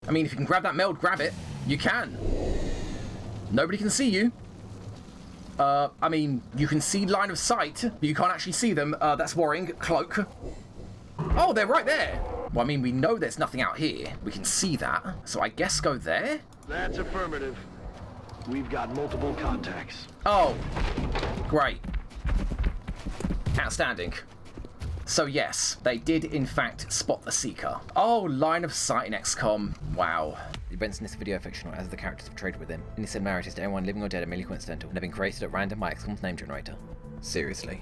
I mean, if you can grab that meld, grab it. You can. Nobody can see you. I mean, you can see line of sight, but you can't actually see them. That's worrying. Cloak. Oh, they're right there. Well, I mean, we know there's nothing out here. We can see that. So I guess go there? That's affirmative. We've got multiple contacts. Oh, great. Outstanding. So yes, they did in fact spot the Seeker. Oh, line of sight in XCOM. Wow. The events in this video are fictional as the characters have traded with him. Any similarities to anyone living or dead are merely coincidental and have been created at random by XCOM's name generator. Seriously.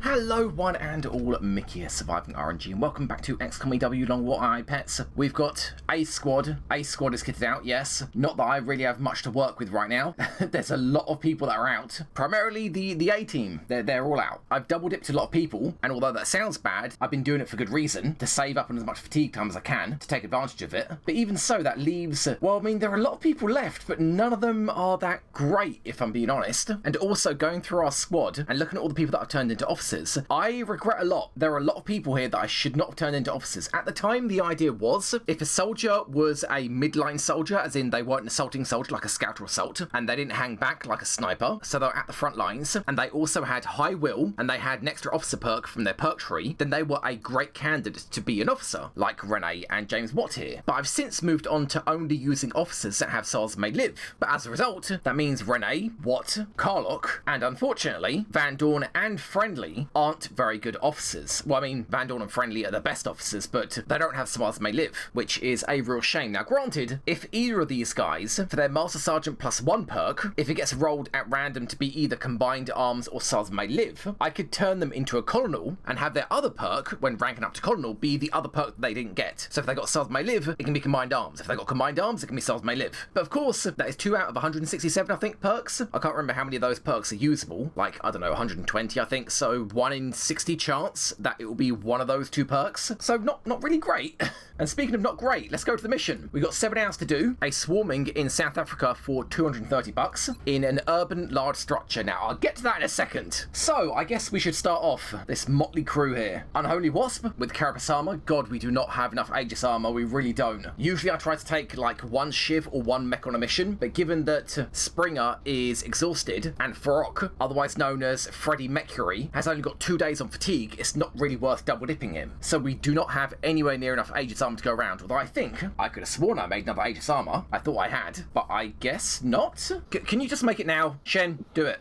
Hello one and all, Mickey here, Surviving RNG, and welcome back to XCOM EW Long War I Pets. We've got a squad. A squad is kitted out, yes. Not that I really have much to work with right now. There's a lot of people that are out. Primarily the A team. They're all out. I've double dipped a lot of people, and although that sounds bad, I've been doing it for good reason, to save up on as much fatigue time as I can, to take advantage of it. But even so, that leaves, well, I mean, there are a lot of people left, but none of them are that great, if I'm being honest. And also, going through our squad, and looking at all the people that I've turned into officers, I regret a lot. There are a lot of people here that I should not have turned into officers. At the time, the idea was, if a soldier was a midline soldier, as in they weren't an assaulting soldier like a scout or assault, and they didn't hang back like a sniper, so they were at the front lines, and they also had high will, and they had an extra officer perk from their perk tree, then they were a great candidate to be an officer, like Renee and James Watt here. But I've since moved on to only using officers that have souls may live. But as a result, that means Renee, Watt, Carlock, and unfortunately, Van Dorn and Friendly aren't very good officers. Well, I mean, Van Dorn and Friendly are the best officers, but they don't have Smiles May Live, which is a real shame. Now, granted, if either of these guys, for their Master Sergeant +1 perk, if it gets rolled at random to be either Combined Arms or Smiles May Live, I could turn them into a Colonel and have their other perk, when ranking up to Colonel, be the other perk that they didn't get. So if they got Smiles May Live, it can be Combined Arms. If they got Combined Arms, it can be Smiles May Live. But of course, that is 2 out of 167, I think, perks. I can't remember how many of those perks are usable. Like, I don't know, 120, I think. So 1 in 60 chance that it will be one of those 2 perks. So not really great. And speaking of not great, let's go to the mission. We've got 7 hours to do. A swarming in South Africa for 230 bucks in an urban large structure. Now, I'll get to that in a second. So, I guess we should start off this motley crew here. Unholy Wasp with Carapace armor. God, we do not have enough Aegis armor. We really don't. Usually I try to take like 1 Shiv or 1 mech on a mission, but given that Springer is exhausted and Farok, otherwise known as Freddie Mercury, has only got 2 days on fatigue, it's not really worth double dipping him. So we do not have anywhere near enough Aegis armor to go around, although I think I could have sworn I made another Aegis armor. I thought I had, but I guess not. Can you just make it now? Shen, do it.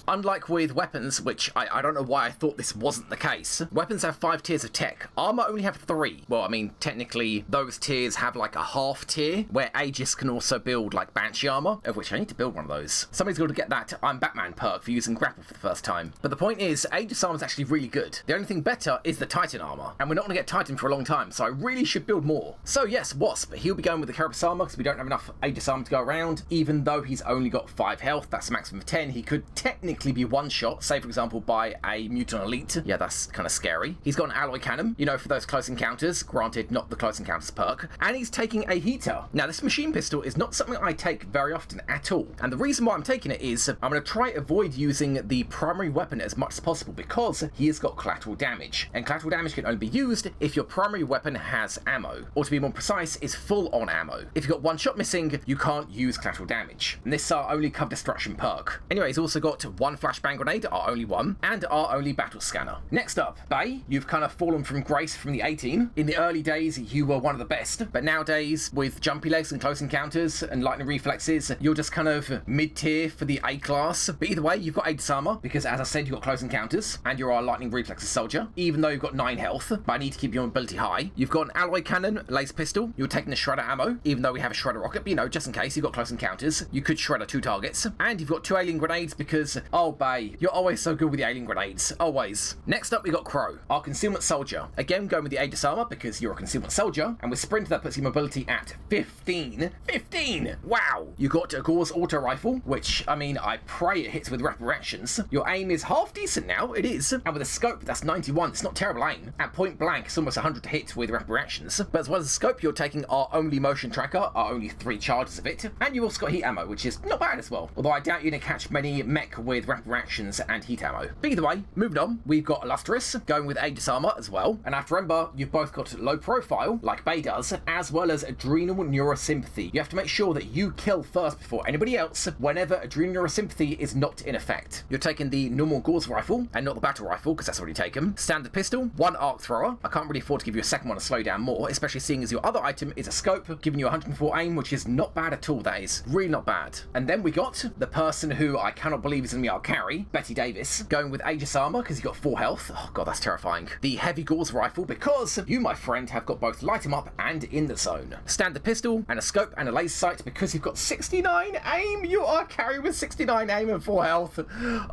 Unlike with weapons, which I don't know why I thought this wasn't the case, weapons have 5 tiers of tech. Armor only have 3. Well, I mean, technically, those tiers have like a half tier, where Aegis can also build like Banshee armor, of which I need to build one of those. Somebody's got to get that I'm Batman perk for using grapple for the first time. But the point is, Aegis armor is actually really good. The only thing better is the Titan armor, and we're not going to get Titan for a long time, so I really should build more. So yes, Wasp, he'll be going with the Carapace armor because we don't have enough Aegis armor to go around. Even though he's only got 5 health, that's a maximum of 10, he could technically be one shot, say for example by a mutant elite. Yeah, that's kind of scary. He's got an alloy cannon, you know, for those close encounters, granted not the close encounters perk, and he's taking a heater. Now this machine pistol is not something I take very often at all, and the reason why I'm taking it is I'm going to try to avoid using the primary weapon as much as possible because he has got collateral damage, and collateral damage can only be used if your primary weapon has ammo, or to be more precise, is full on ammo. If you've got 1 shot missing, you can't use collateral damage, and this is our only cover destruction perk. Anyway, he's also got 1 flashbang grenade, our only one, and our only battle scanner. Next up, Bay, you've kind of fallen from grace from the A team. In the early days, you were one of the best, but nowadays, with jumpy legs and close encounters and lightning reflexes, you're just kind of mid-tier for the A class. But either way, you've got Aegis armor, because as I said, you've got close encounters, and you're our lightning reflexes soldier, even though you've got 9 health, but I need to keep your mobility high. You've got an alloy cannon, laser pistol, you're taking the shredder ammo, even though we have a shredder rocket, but you know, just in case you've got close encounters, you could shredder 2 targets, and you've got 2 alien grenades because, oh Bay, you're always so good with the alien grenades, always. Next up we got Crow, our concealment soldier. Again, going with the Aegis armor because you're a concealment soldier, and with Sprinter that puts your mobility at 15. 15! Wow! You got a Gauze auto rifle, which, I mean, I pray it hits with rapid actions. Your aim is half decent now, it is, and with a scope that's 91, it's not terrible aim. At point blank, it's almost 100 to hit with rapid actions, but as well as the scope, you're taking our only motion tracker, our only 3 charges of it, and you also got heat ammo, which is not bad as well. Although I doubt you're going to catch many mech with with rapid reactions and heat ammo. But either way, moving on, we've got Illustrious going with Aegis armor as well. And have to remember, you've both got low profile, like Bay does, as well as adrenal neurosympathy. You have to make sure that you kill first before anybody else whenever adrenal neurosympathy is not in effect. You're taking the normal Gauze rifle and not the battle rifle, because that's already taken. Standard pistol, one arc thrower. I can't really afford to give you a second one to slow down more, especially seeing as your other item is a scope, giving you 104 aim, which is not bad at all. That is really not bad. And then we got the person who I cannot believe is going to be our carry, Betty Davis, going with Aegis armor because he's got 4 health. Oh god, that's terrifying. The heavy Gauze rifle because you, my friend, have got both light him up and in the zone. Standard pistol and a scope and a laser sight because you've got 69 aim. You are carry with 69 aim and 4 health.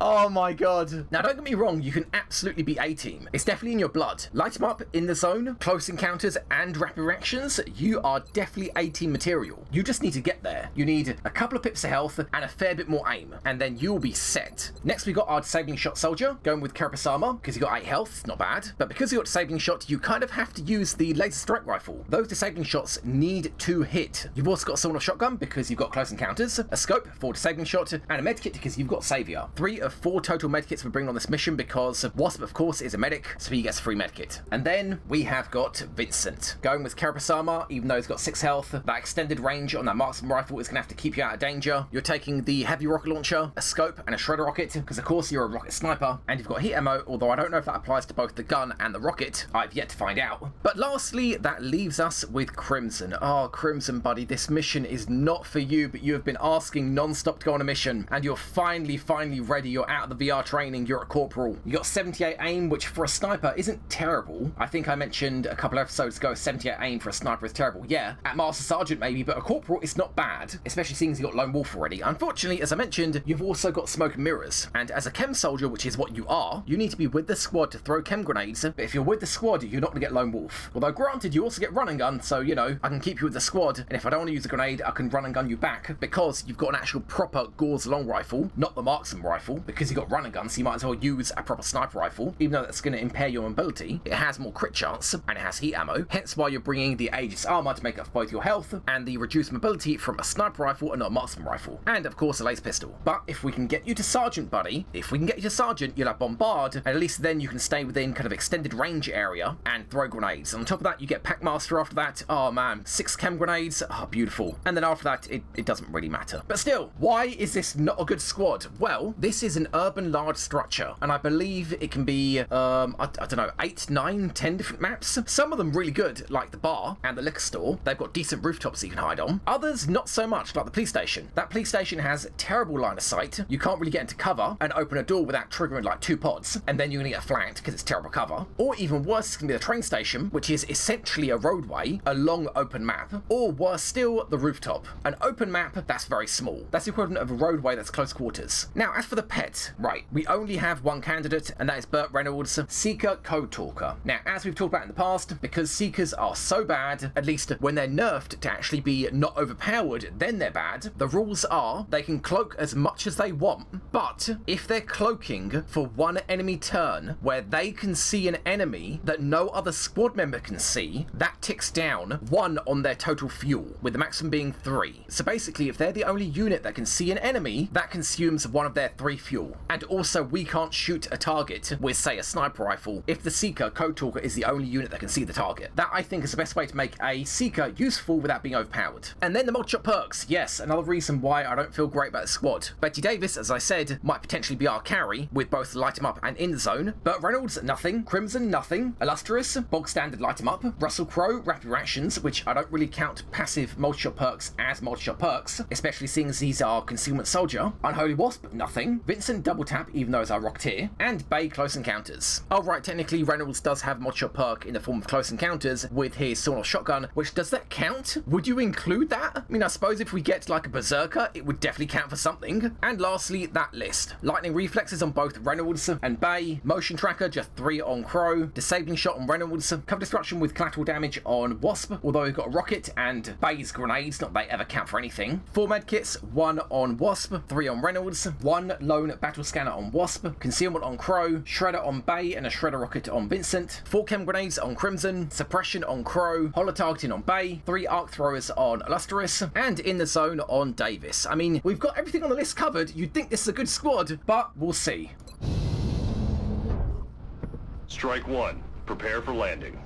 Oh my god. Now don't get me wrong, you can absolutely be A-team. It's definitely in your blood. Light him up in the zone, close encounters and rapid reactions. You are definitely A-team material. You just need to get there. You need a couple of pips of health and a fair bit more aim, and then you'll be set. Next we got our disabling shot soldier going with Carapace armor because you got 8 health, not bad. But because you got disabling shot, you kind of have to use the laser strike rifle. Those disabling shots need to hit. You've also got a sawn-off shotgun because you've got close encounters, a scope for disabling shot, and a medkit because you've got savior. 3 of 4 total medkits we're bringing on this mission because Wasp, of course, is a medic, so he gets a free medkit. And then we have got Vincent going with Carapace armor, even though he's got 6 health. That extended range on that marksman rifle is going to have to keep you out of danger. You're taking the heavy rocket launcher, a scope, and a shredder rocket because, of course, you're a rocket sniper, and you've got heat ammo, although I don't know if that applies to both the gun and the rocket. I've yet to find out. But lastly, that leaves us with Crimson. Oh, Crimson, buddy, this mission is not for you, but you have been asking non-stop to go on a mission, and you're finally ready. You're out of the VR training. You're a corporal. You got 78 aim, which for a sniper isn't terrible. I think I mentioned a couple episodes ago 78 aim for a sniper is terrible. Yeah, at Master Sergeant maybe, but a corporal is not bad, especially seeing as you got Lone Wolf already. Unfortunately, as I mentioned, you've also got smoke and mirrors, and as a chem soldier, which is what you are, you need to be with the squad to throw chem grenades, but if you're with the squad, you're not going to get Lone Wolf. Although granted, you also get run and gun, so you know, I can keep you with the squad, and if I don't want to use a grenade, I can run and gun you back, because you've got an actual proper Gauze long rifle, not the marksman rifle, because you've got run and gun, so you might as well use a proper sniper rifle, even though that's going to impair your mobility. It has more crit chance, and it has heat ammo, hence why you're bringing the Aegis armor to make up for both your health, and the reduced mobility from a sniper rifle and not a marksman rifle, and of course a laser pistol. But if we can get you to Sergeant, buddy, if we can get you to Sergeant, you'll have Bombard, and at least then you can stay within kind of extended range area and throw grenades. And on top of that, you get Packmaster after that. Oh man, 6 chem grenades, oh beautiful. And then after that, it doesn't really matter. But still, why is this not a good squad? Well, this is an urban large structure, and I believe it can be, I don't know, 8, 9, 10 different maps. Some of them really good, like the bar and the liquor store. They've got decent rooftops you can hide on. Others, not so much, like the police station. That police station has terrible line of sight. You can't really get into cover and open a door without triggering like 2 pods, and then you're going to get flanked because it's terrible cover. Or even worse, it's going to be the train station, which is essentially a roadway, a long open map. Or worse still, the rooftop. An open map that's very small. That's the equivalent of a roadway that's close quarters. Now, as for the pet, right, we only have one candidate, and that is Burt Reynolds, Seeker Code Talker. Now, as we've talked about in the past, because Seekers are so bad, at least when they're nerfed to actually be not overpowered, then they're bad. The rules are they can cloak as much as they want, but if they're cloaking for one enemy turn where they can see an enemy that no other squad member can see, that ticks down 1 on their total fuel, with the maximum being 3. So basically, if they're the only unit that can see an enemy, that consumes 1 of their 3 fuel. And also, we can't shoot a target with, say, a sniper rifle if the Seeker Code Talker is the only unit that can see the target. That, I think, is the best way to make a Seeker useful without being overpowered. And then the mod shot perks. Yes, another reason why I don't feel great about the squad. Betty Davis, as I said, might potentially be our carry, with both light him up and in the zone. Burt Reynolds, nothing. Crimson, nothing. Illustrious, bog standard light him up. Russell Crowe, rapid reactions, which I don't really count passive multi-shot perks as multi-shot perks, especially seeing as he's our concealment soldier. Unholy Wasp, nothing. Vincent, double tap, even though he's our rocketeer. And Bay, close encounters. Oh right, technically Reynolds does have multi-shot perk in the form of close encounters with his sawn-off shotgun, which does that count? Would you include that? I mean, I suppose if we get like a berserker, it would definitely count for something. And lastly, that list. Lightning reflexes on both Reynolds and Bay. Motion tracker, just 3 on Crow. Disabling shot on Reynolds. Cover destruction with collateral damage on Wasp, although we've got a rocket and Bay's grenades, not that they ever count for anything. 4 medkits, 1 on Wasp, 3 on Reynolds, 1 lone battle scanner on Wasp, concealment on Crow, shredder on Bay and a shredder rocket on Vincent, 4 chem grenades on Crimson, suppression on Crow, holo targeting on Bay, 3 arc throwers on Illustrious, and in the zone on Davis. I mean, we've got everything on the list covered. You'd think this is a good squad, but we'll see. Strike one. Prepare for landing.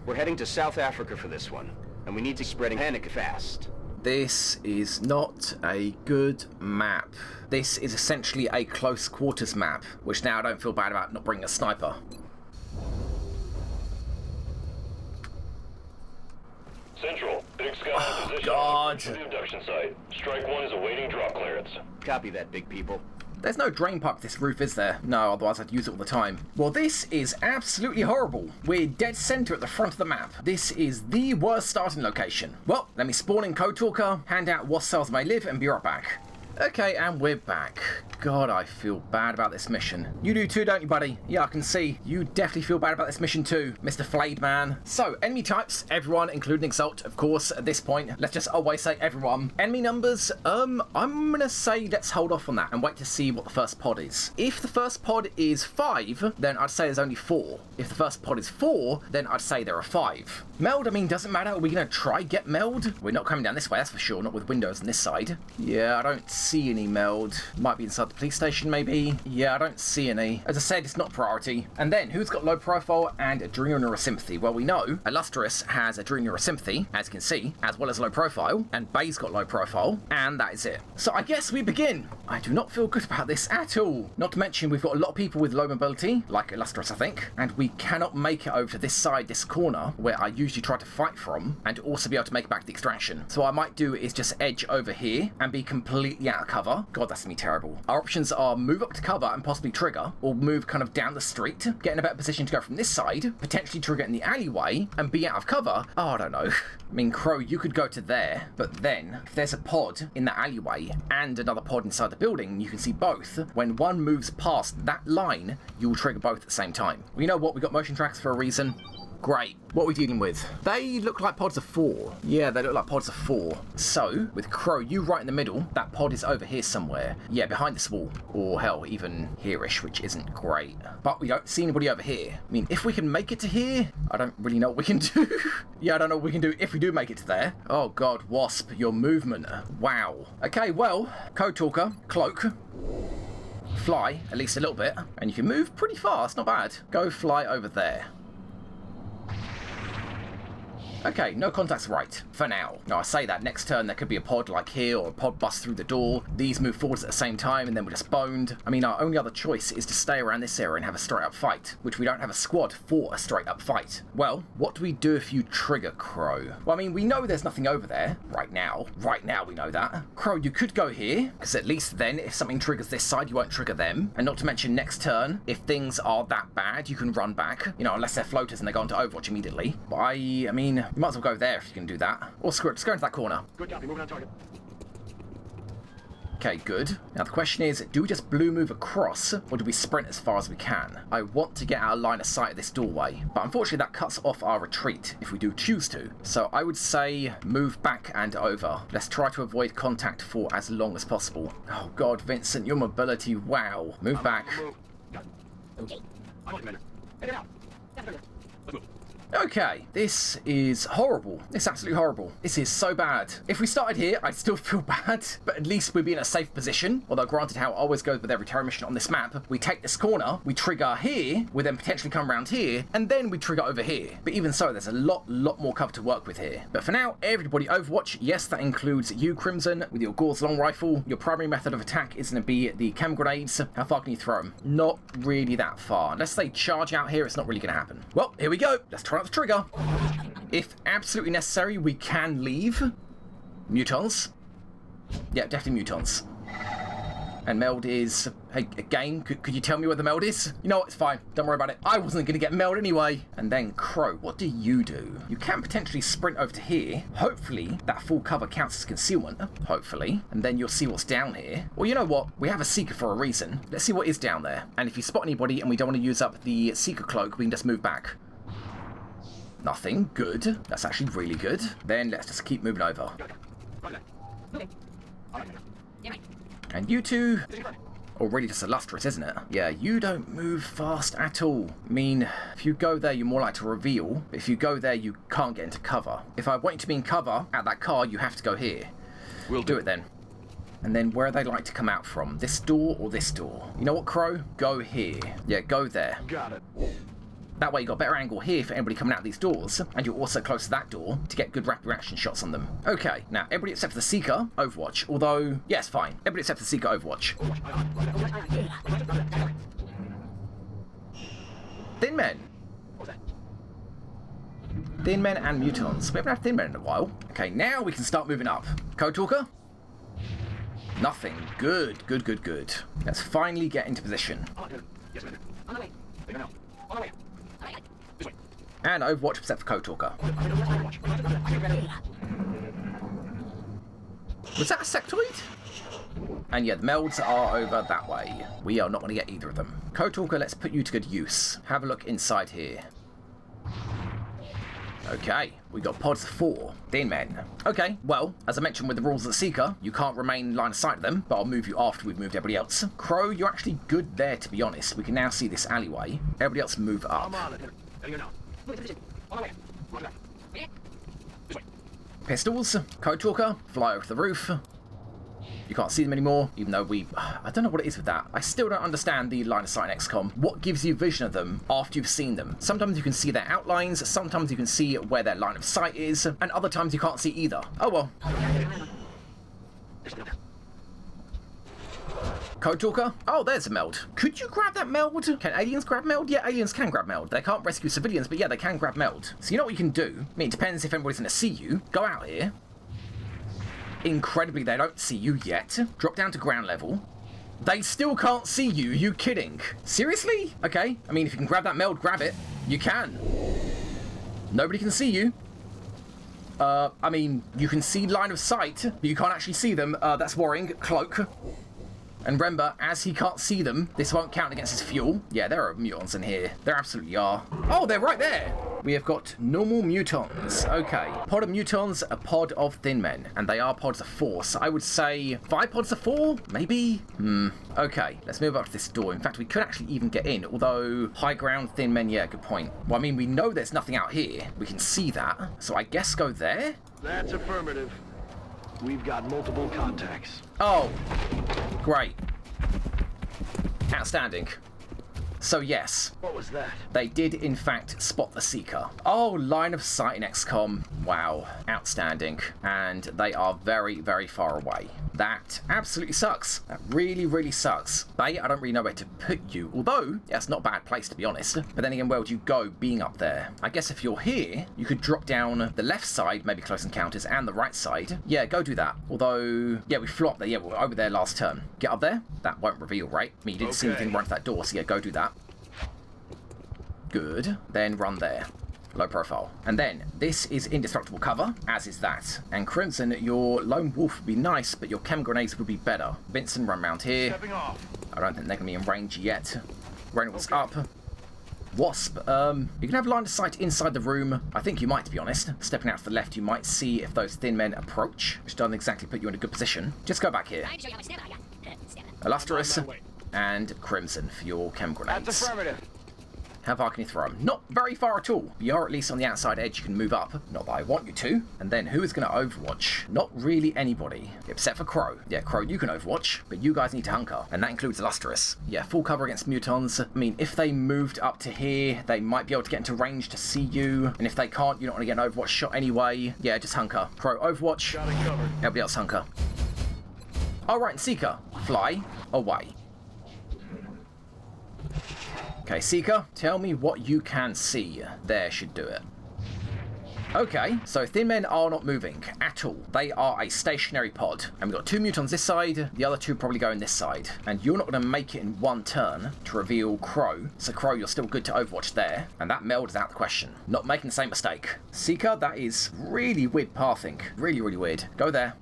We're heading to South Africa for this one, and we need to spread panic fast. This is not a good map. This is essentially a close quarters map, which now I don't feel bad about not bringing a sniper. Central, XCOM Oh, position God. to the abduction site. Strike one is awaiting drop clearance. Copy that, big people. There's no drain pipe this roof, is there? No, otherwise I'd use it all the time. Well, this is absolutely horrible. We're dead center at the front of the map. This is the worst starting location. Well, let me spawn in Code Talker, hand out what cells may live, and be right back. Okay, and we're back. God, I feel bad about this mission. You do too, don't you, buddy? Yeah, I can see. You definitely feel bad about this mission too, Mr. Flayed Man. So, enemy types, everyone, including Exalt, of course, at this point. Let's just always say everyone. Enemy numbers, I'm gonna say let's hold off on that and wait to see what the first pod is. If the first pod is 5, then I'd say there's only 4. If the first pod is 4, then I'd say there are 5. Meld, I mean, doesn't matter. Are we gonna try get meld? We're not coming down this way, that's for sure, not with windows on this side. Yeah, I don't see any meld. Might be inside the police station, maybe. Yeah, I don't see any. As I said, it's not priority. And then, who's got low profile and adrenal neurosympathy? Well, we know Illustrious has adrenal neurosympathy, as you can see, as well as low profile, and Bay's got low profile, and that is it. So I guess we begin. I do not feel good about this at all. Not to mention, we've got a lot of people with low mobility, like Illustrious, I think, and we cannot make it over to this side, this corner, where I usually try to fight from, and also be able to make it back to the extraction. So what I might do is just edge over here and be completely out of cover. God, that's gonna be terrible. Our options are move up to cover and possibly trigger, or move kind of down the street, get in a better position to go from this side, potentially trigger in the alleyway, and be out of cover. Oh, I don't know. I mean, Crow, you could go to there, but then, if there's a pod in that alleyway and another pod inside the building, you can see both. When one moves past that line, you will trigger both at the same time. Well, you know what? We got motion tracks for a reason. Great. What are we dealing with? They look like pods of 4. Yeah, they look like pods of 4. So, with Crow, you right in the middle, that pod is over here somewhere. Yeah, behind this wall. Or hell, even here-ish, which isn't great. But we don't see anybody over here. I mean, if we can make it to here, I don't really know what we can do. Yeah, I don't know what we can do if we do make it to there. Oh god, Wasp, your movement. Wow. Okay, well, Code Talker, Cloak. Fly, at least a little bit. And you can move pretty fast, not bad. Go fly over there. Okay, no contact's right, for now. Now, I say that, next turn there could be a pod like here, or a pod bust through the door. These move forwards at the same time, and then we're just boned. I mean, our only other choice is to stay around this area and have a straight-up fight, which we don't have a squad for a straight-up fight. Well, what do we do if you trigger Crow? Well, I mean, we know there's nothing over there, right now. Right now, we know that. Crow, you could go here, because at least then, if something triggers this side, you won't trigger them. And not to mention, next turn, if things are that bad, you can run back. You know, unless they're floaters and they go into Overwatch immediately. But I mean, you might as well go there if you can do that. Or screw it, just go into that corner. Good copy, moving on target. Okay, good. Now the question is, do we just blue move across, or do we sprint as far as we can? I want to get out of line of sight of this doorway, but unfortunately that cuts off our retreat, if we do choose to. So I would say move back and over. Let's try to avoid contact for as long as possible. Oh god, Vincent, your mobility, wow. Move back. Okay, this is horrible. It's absolutely horrible. This is so bad. If we started here, I'd still feel bad, but at least we'd be in a safe position. Although granted, how it always goes with every terror mission on this map, we take this corner, we trigger here, we then potentially come around here, and then we trigger over here. But even so, there's a lot more cover to work with here. But for now, everybody Overwatch, yes, that includes you, Crimson, with your Gauze long rifle. Your primary method of attack is going to be the chem grenades. How far can you throw them? Not really that far. Unless they charge out here, it's not really going to happen. Well, here we go. Let's try out the trigger. If absolutely necessary, we can leave. Mutons. Yeah, definitely mutons. And meld is... Hey, again, could you tell me where the meld is? You know what, it's fine. Don't worry about it. I wasn't going to get meld anyway. And then Crow, what do? You can potentially sprint over to here. Hopefully, that full cover counts as concealment. Hopefully. And then you'll see what's down here. Well, you know what? We have a Seeker for a reason. Let's see what is down there. And if you spot anybody and we don't want to use up the Seeker cloak, we can just move back. Nothing. Good. That's actually really good. Then let's just keep moving over. And you two... Already just illustrious, isn't it? Yeah, you don't move fast at all. I mean, if you go there, you're more likely to reveal. If you go there, you can't get into cover. If I want you to be in cover at that car, you have to go here. We'll do it then. And then where they like to come out from. This door or this door? You know what, Crow? Go here. Yeah, go there. Got it. That way you got a better angle here for anybody coming out these doors, and you're also close to that door to get good rapid reaction shots on them. Okay, now everybody except for the Seeker, Overwatch. Although, yes, fine. Everybody except for the Seeker, Overwatch. Thin Men. Thin Men and Mutons. We haven't had Thin Men in a while. Okay, now we can start moving up. Code Talker? Nothing. Good, good, good, good. Let's finally get into position. And Overwatch except for Code Talker. Was that a sectoid? And yeah, the melds are over that way. We are not going to get either of them. Code Talker, let's put you to good use. Have a look inside here. Okay, we got pods 4. Thin Men. Okay, well, as I mentioned with the rules of the Seeker, you can't remain in line of sight of them, but I'll move you after we've moved everybody else. Crow, you're actually good there, to be honest. We can now see this alleyway. Everybody else move up. I'm on it. Pistols, Code Talker, fly over the roof. You can't see them anymore, even though I don't know what it is with that. I still don't understand the line of sight in XCOM. What gives you vision of them after you've seen them? Sometimes you can see their outlines, sometimes you can see where their line of sight is, and other times you can't see either. Oh well. Code Talker? Oh, there's a meld. Could you grab that meld? Can aliens grab meld? Yeah, aliens can grab meld. They can't rescue civilians, but yeah, they can grab meld. So you know what you can do? I mean, it depends if anybody's going to see you. Go out here. Incredibly, they don't see you yet. Drop down to ground level. They still can't see you. You kidding? Seriously? Okay. I mean, if you can grab that meld, grab it. You can. Nobody can see you. I mean, you can see line of sight, but you can't actually see them. That's worrying. Cloak. And remember, as he can't see them, this won't count against his fuel. Yeah, there are mutons in here. There absolutely are. Oh, they're right there. We have got normal mutons. Okay. Pod of mutons, a pod of Thin Men. And they are pods of 4. So I would say 5 pods of 4, maybe? Okay, let's move up to this door. In fact, we could actually even get in, although high ground, Thin Men, yeah, good point. Well, I mean, we know there's nothing out here. We can see that. So I guess go there? That's affirmative. We've got multiple contacts. Oh, great. Outstanding. So yes, What was that? they did in fact spot the Seeker. Oh, line of sight in XCOM. Wow, outstanding. And they are very, very far away. That absolutely sucks. That really, really sucks. Bay, I don't really know where to put you, although that's not a bad place to be honest. But then again, where would you go being up there? I guess if you're here, you could drop down the left side, maybe close encounters, and the right side. Yeah, go do that. Although, yeah, we flew up there. Yeah, we were over there last turn. Get up there. That won't reveal, right? I mean, you didn't see anything run to that door, so yeah, go do that. Good. Then run there. Low profile. And then, this is indestructible cover, as is that. And Crimson, your lone wolf would be nice, but your chem grenades would be better. Vincent, run round here. Stepping off. I don't think they're going to be in range yet. Reynolds up. Wasp, you can have line of sight inside the room. I think you might, to be honest. Stepping out to the left, you might see if those Thin Men approach, which doesn't exactly put you in a good position. Just go back here. Illustrious and Crimson for your chem grenades. That's affirmative. How far can you throw them? Not very far at all. You are at least on the outside edge. You can move up. Not that I want you to. And then who is going to Overwatch? Not really anybody. Except for Crow. Yeah, Crow, you can Overwatch. But you guys need to hunker. And that includes Illustrious. Yeah, full cover against mutons. I mean, if they moved up to here, they might be able to get into range to see you. And if they can't, you're not going to get an Overwatch shot anyway. Yeah, just hunker. Crow, Overwatch. Got it covered. Everybody else hunker. Alright, Seeker. Fly away. Okay, Seeker, tell me what you can see. There should do it. Okay, so Thin Men are not moving at all. They are a stationary pod. And we've got 2 mutons this side, the other 2 probably go in this side. And you're not going to make it in one turn to reveal Crow. So Crow, you're still good to Overwatch there. And that meld is out of the question. Not making the same mistake. Seeker, that is really weird pathing. Really, really weird. Go there.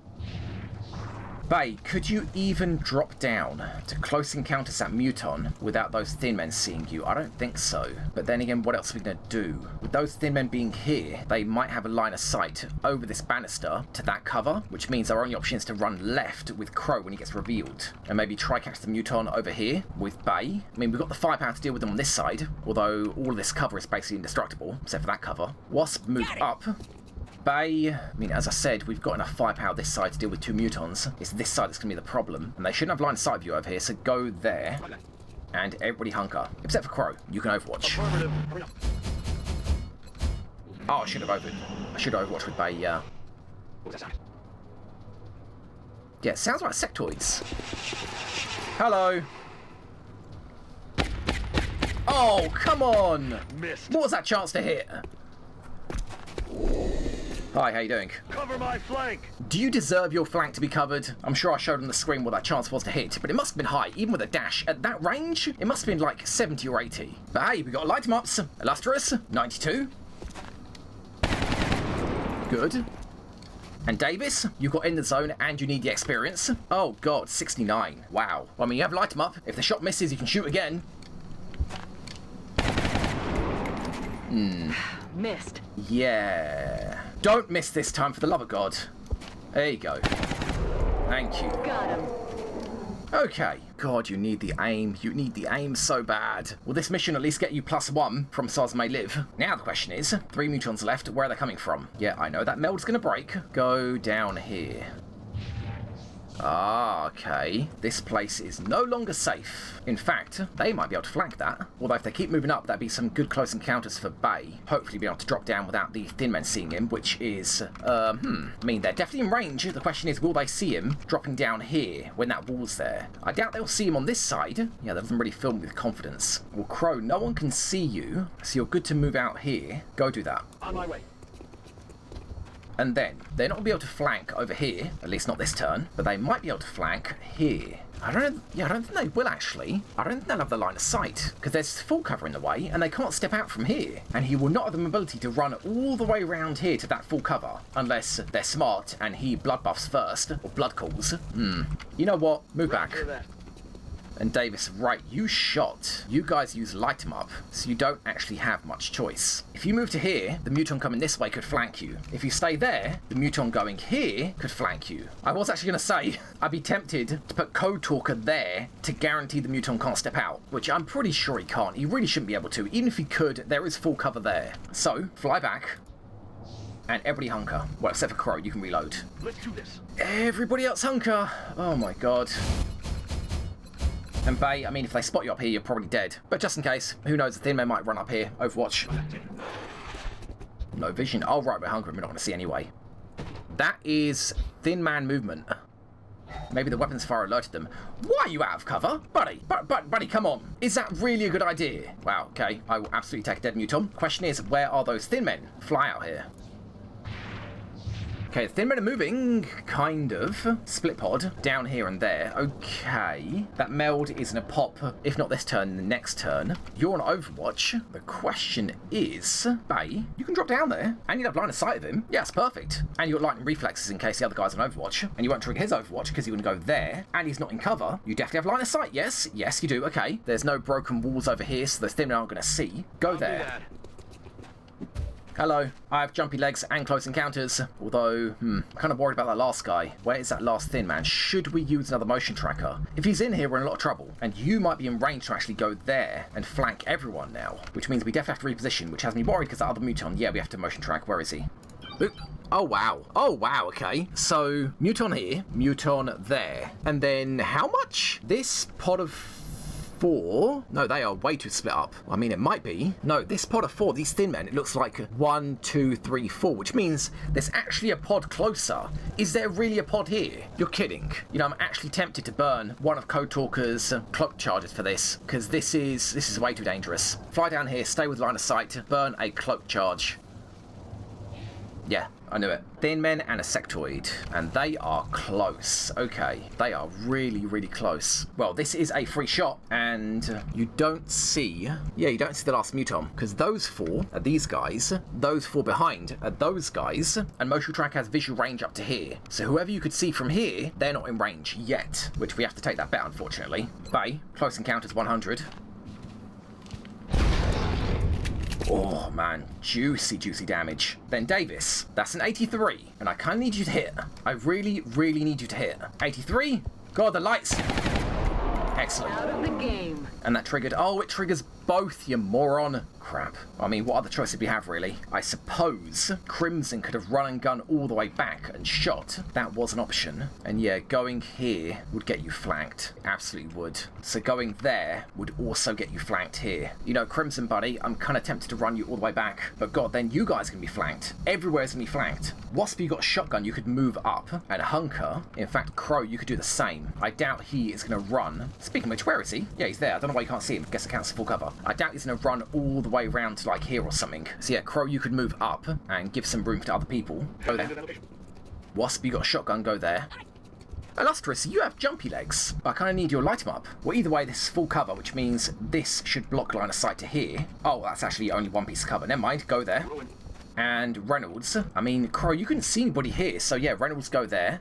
Bay, could you even drop down to close encounters at Muton without those Thin Men seeing you? I don't think so. But then again, what else are we going to do? With those Thin Men being here, they might have a line of sight over this banister to that cover, which means our only option is to run left with Crow when he gets revealed. And maybe try catch the Muton over here with Bay. I mean, we've got the firepower to deal with them on this side, although all of this cover is basically indestructible, except for that cover. Wasp, move up. Bay, I mean, as I said, we've got enough firepower this side to deal with 2 mutons. It's this side that's going to be the problem. And they shouldn't have line of sight view over here, so go there. And everybody hunker. Except for Crow. You can overwatch. Affirmative. Hurry up. Oh, I should have overwatched with Bay, yeah. What's that sound? Yeah, it sounds like sectoids. Hello. Oh, come on! Missed. What was that chance to hit? Hi, how you doing? Cover my flank. Do you deserve your flank to be covered? I'm sure I showed on the screen what that chance was to hit, but it must have been high, even with a dash. At that range, it must have been like 70 or 80. But hey, we got light 'em ups. Illustrious, 92. Good. And Davis, you got in the zone and you need the experience. Oh god, 69. Wow. Well, I mean, you have light 'em up. If the shot misses, you can shoot again. Missed. Yeah. Don't miss this time, for the love of God. There you go. Thank you. Got him. Okay. God, you need the aim. You need the aim so bad. Will this mission at least get you +1 from SARS May Live? Now the question is, 3 mutons left, where are they coming from? Yeah, I know that meld's gonna break. Go down here. Ah, okay. This place is no longer safe. In fact, they might be able to flank that. Although if they keep moving up, that'd be some good close encounters for Bay. Hopefully be able to drop down without the thin men seeing him, which is, I mean, they're definitely in range. The question is, will they see him dropping down here when that wall's there? I doubt they'll see him on this side. Yeah, that doesn't really fill me with confidence. Well, Crow, no one can see you, so you're good to move out here. Go do that. On my way. And then, they're not going to be able to flank over here, at least not this turn, but they might be able to flank here. I don't think they will actually. I don't think they'll have the line of sight, because there's full cover in the way, and they can't step out from here. And he will not have the mobility to run all the way around here to that full cover, unless they're smart and he blood buffs first, or blood calls. You know what? Move back. Roger that. And Davis, right, you shot. You guys use light 'em up, so you don't actually have much choice. If you move to here, the muton coming this way could flank you. If you stay there, the muton going here could flank you. I was actually going to say, I'd be tempted to put Code Talker there to guarantee the muton can't step out, which I'm pretty sure he can't. He really shouldn't be able to. Even if he could, there is full cover there. So, fly back. And everybody hunker. Well, except for Crow, you can reload. Let's do this. Everybody else hunker. Oh my god. And Bay, I mean, if they spot you up here, you're probably dead. But just in case, who knows, the thin man might run up here. Overwatch. No vision. Oh, right, we're hungry. We're not going to see anyway. That is thin man movement. Maybe the weapons fire alerted them. Why are you out of cover? Buddy, buddy, come on. Is that really a good idea? Wow, okay. I will absolutely take a dead muton. Question is, where are those thin men? Fly out here. Okay, the thin men are moving, kind of. Split pod, down here and there. Okay. That meld is gonna pop, if not this turn, the next turn. You're on Overwatch. The question is, Bay, you can drop down there, and you'd have line of sight of him. Yeah, it's perfect. And you've got lightning reflexes in case the other guy's on Overwatch, and you won't trigger his Overwatch because you're gonna go there, and he's not in cover. You definitely have line of sight, yes? Yes, you do, okay. There's no broken walls over here, so the thin men aren't gonna see. Go there. Hello, I have jumpy legs and close encounters, although, I'm kind of worried about that last guy. Where is that last thin man? Should we use another motion tracker? If he's in here, we're in a lot of trouble, and you might be in range to actually go there and flank everyone now, which means we definitely have to reposition, which has me worried because that other muton, yeah, we have to motion track. Where is he? Oop. Oh, wow. Oh, wow, okay. So, muton here, muton there, and then how much? This pod of 4? No, they are way too split up. I mean, it might be. No, this pod of 4, these thin men, it looks like 1, 2, 3, 4, which means there's actually a pod closer. Is there really a pod here? You're kidding. You know, I'm actually tempted to burn one of Code Talker's cloak charges for this, because this is way too dangerous. Fly down here, stay with line of sight, burn a cloak charge. Yeah, I knew it. Thin men and a sectoid, and they are close. Okay, they are really, really close. Well, this is a free shot, and you don't see... Yeah, you don't see the last muton, because those 4 are these guys, those 4 behind are those guys, and motion track has visual range up to here. So whoever you could see from here, they're not in range yet, which we have to take that bet, unfortunately. Bay, close encounters 100. Oh man, juicy, juicy damage. Then Davis, that's an 83, and I kind of need you to hit. I really, really need you to hit. 83? God, the lights. Excellent. Out of the game. And that triggered, oh, it triggers both, you moron. Crap. I mean, what other choice did we have, really? I suppose Crimson could have run and gun all the way back and shot. That was an option. And yeah, going here would get you flanked. Absolutely would. So going there would also get you flanked here. You know, Crimson, buddy, I'm kind of tempted to run you all the way back. But God, then you guys are going to be flanked. Everywhere's going to be flanked. Wasp, you got a shotgun, you could move up. And Hunker, in fact, Crow, you could do the same. I doubt he is going to run. Speaking of which, where is he? Yeah, he's there. I don't know why you can't see him. Guess it counts as full cover. I doubt he's going to run all the way around to like here or something. So yeah, Crow, you could move up and give some room to other people. Go there. Wasp, you got a shotgun, go there. Illustrious, you have jumpy legs. I kind of need you to light them up. Well, either way, this is full cover, which means this should block line of sight to here. Oh, that's actually only one piece of cover. Never mind, go there. And Reynolds, I mean, Crow, you couldn't see anybody here, so yeah, Reynolds, go there.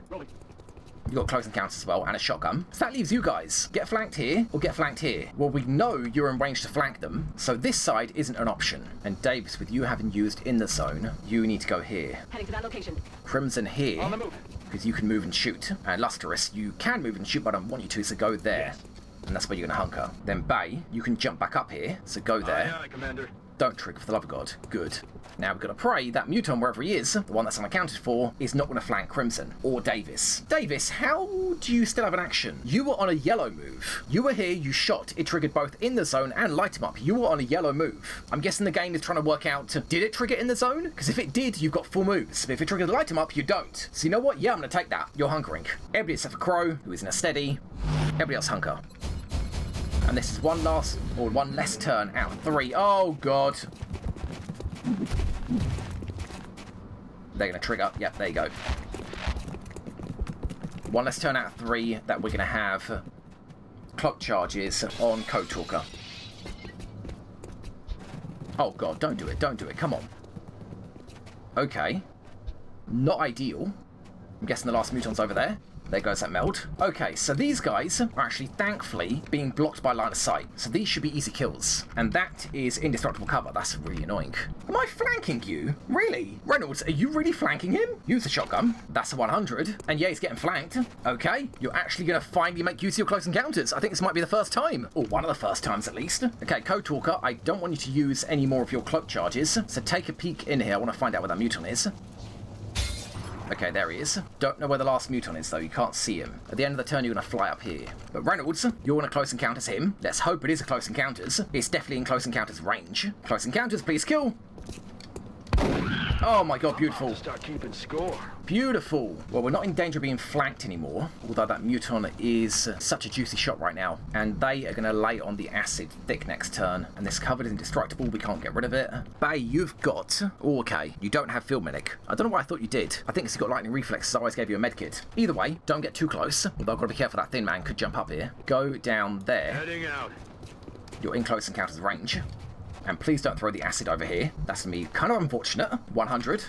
You got close encounters as well, and a shotgun. So that leaves you guys. Get flanked here, or get flanked here. Well, we know you're in range to flank them, so this side isn't an option. And Davis, with you having used in the zone, you need to go here. Heading to that location. Crimson here, On the move. because you can move and shoot. And Lustrous, you can move and shoot, but I don't want you to, so go there. And that's where you're going to hunker. Then Bay, you can jump back up here, so go there. Aye, aye, Commander. Don't trigger, for the love of God. Good. Now we've got to pray that Muton, wherever he is, the one that's unaccounted for, is not going to flank Crimson or Davis. Davis, how do you still have an action? You were on a yellow move. You were here, you shot, it triggered both in the zone and light him up. You were on a yellow move. I'm guessing the game is trying to work out, did it trigger in the zone? Because if it did, you've got full moves. But if it triggered light him up, you don't. So you know what? Yeah, I'm going to take that. You're hunkering. Everybody except for Crow, who is in a steady. Everybody else hunker. And this is one less turn out of 3. Oh, God. They're going to trigger. Yep, there you go. One less turn out of 3 that we're going to have clock charges on Code Talker. Oh, God, don't do it. Don't do it. Come on. Okay. Not ideal. I'm guessing the last Muton's over there. There goes that meld. Okay, so these guys are actually, thankfully, being blocked by line of sight. So these should be easy kills. And that is indestructible cover. That's really annoying. Am I flanking you? Really? Reynolds, are you really flanking him? Use the shotgun. That's a 100. And yeah, he's getting flanked. Okay, you're actually going to finally make use of your close encounters. I think this might be the first time. Or one of the first times, at least. Okay, Code Talker, I don't want you to use any more of your cloak charges. So take a peek in here. I want to find out where that Muton is. Okay, there he is. Don't know where the last Muton is, though. You can't see him. At the end of the turn, you're going to fly up here. But Reynolds, you're in a close encounters him. Let's hope it is a close encounters. It's definitely in close encounters range. Close encounters, please kill. Oh my God, beautiful. Start keeping score. Beautiful. Well, we're not in danger of being flanked anymore, although that Muton is such a juicy shot right now. And they are going to lay on the acid thick next turn. And this cover is indestructible. We can't get rid of it. Bay, you've got... Oh, okay. You don't have Field Medic. I don't know why I thought you did. I think it's got Lightning Reflexes. I always gave you a medkit. Either way, don't get too close. Although I've got to be careful, that thin man could jump up here. Go down there. Heading out. You're in close encounters range. And please don't throw the acid over here. That's going to be kind of unfortunate. 100.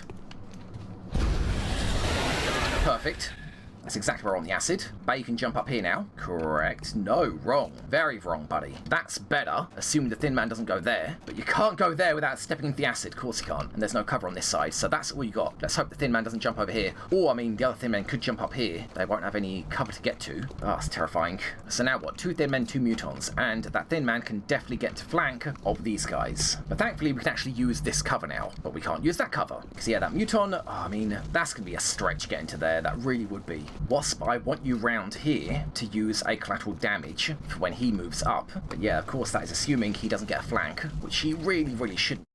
Perfect. That's exactly where we're on the acid. Bay can jump up here now. Correct. No, wrong. Very wrong, buddy. That's better, assuming the thin man doesn't go there. But you can't go there without stepping into the acid. Of course you can't. And there's no cover on this side. So that's all you got. Let's hope the thin man doesn't jump over here. Or, I mean, the other thin men could jump up here. They won't have any cover to get to. Oh, that's terrifying. So now what? 2 thin men, 2 Mutons. And that thin man can definitely get to flank of these guys. But thankfully, we can actually use this cover now. But we can't use that cover. Because, yeah, that Muton, oh, I mean, that's going to be a stretch getting to there. That really would be. Wasp, I want you round here to use a collateral damage for when he moves up. But yeah, of course, that is assuming he doesn't get a flank, which he really, really shouldn't.